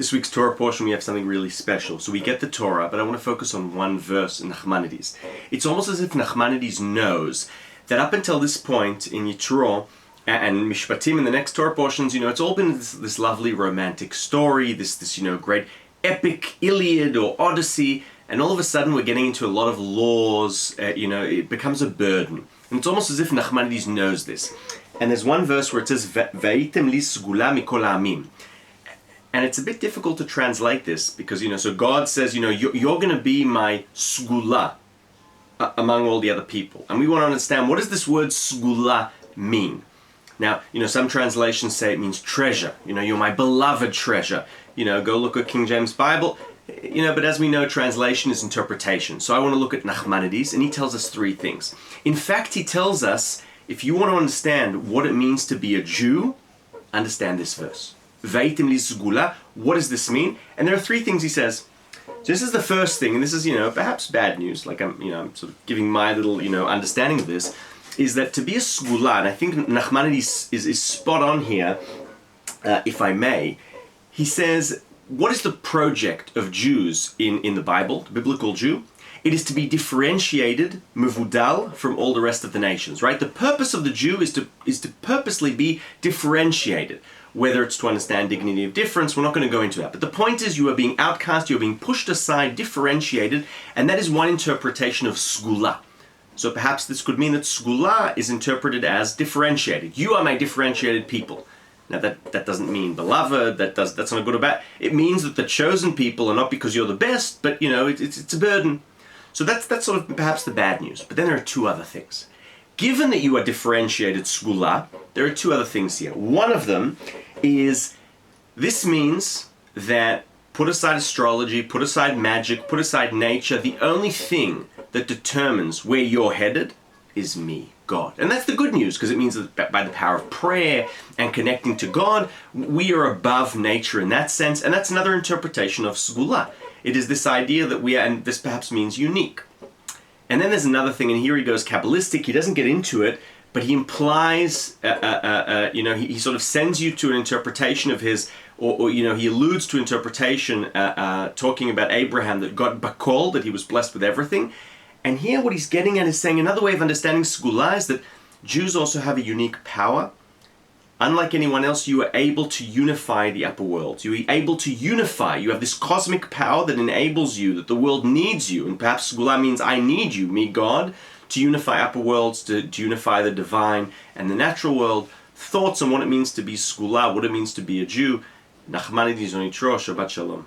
This week's Torah portion, we have something really special. So we get the Torah, but I want to focus on one verse in Nachmanides. It's almost as if Nachmanides knows that up until this point in Yitro and Mishpatim in the next Torah portions, it's all been this lovely romantic story, this great epic Iliad or Odyssey, and all of a sudden we're getting into a lot of laws, it becomes a burden. And it's almost as if Nachmanides knows this. And there's one verse where it says, V'aytem li sgula mikol ha'amim. And it's a bit difficult to translate this because, so God says, you're going to be my sgula among all the other people. And we want to understand, what does this word sgula mean? Now, some translations say it means treasure. You're my beloved treasure. Go look at King James Bible. But as we know, translation is interpretation. So I want to look at Nachmanides, and he tells us three things. In fact, he tells us, if you want to understand what it means to be a Jew, understand this verse. V'aytem li sgula. What does this mean? And there are three things he says. So this is the first thing, and this is, perhaps bad news, like I'm sort of giving my little, understanding of this, is that to be a sgula, and I think Nachmanides is spot on here, if I may. He says, what is the project of Jews in the Bible, the biblical Jew? It is to be differentiated, mevudal, from all the rest of the nations, right? The purpose of the Jew is to purposely be differentiated. Whether it's to understand dignity of difference, we're not going to go into that. But the point is, you are being outcast, you're being pushed aside, differentiated, and that is one interpretation of sgula. So perhaps this could mean that sgula is interpreted as differentiated. You are my differentiated people. Now that doesn't mean beloved, that's not good or bad. It means that the chosen people are not because you're the best, but it's a burden. So that's sort of perhaps the bad news. But then there are two other things. Given that you are differentiated sgula, there are two other things here. One of them is, this means that put aside astrology, put aside magic, put aside nature, the only thing that determines where you're headed is me, God. And that's the good news, because it means that by the power of prayer and connecting to God, we are above nature in that sense, and that's another interpretation of sgula. It is this idea that we are, and this perhaps means unique. And then there's another thing, and here he goes Kabbalistic. He doesn't get into it, but he implies, he sort of sends you to an interpretation of his, or he alludes to interpretation talking about Abraham, that God bakol, that he was blessed with everything. And here what he's getting at is saying another way of understanding sgula is that Jews also have a unique power. Unlike anyone else, you are able to unify the upper worlds. You are able to unify. You have this cosmic power that enables you, that the world needs you. And perhaps sgula means I need you, me, God, to unify upper worlds, to unify the divine and the natural world. Thoughts on what it means to be sgula, what it means to be a Jew. Nachmanides on Yitro. Shabbat Shalom.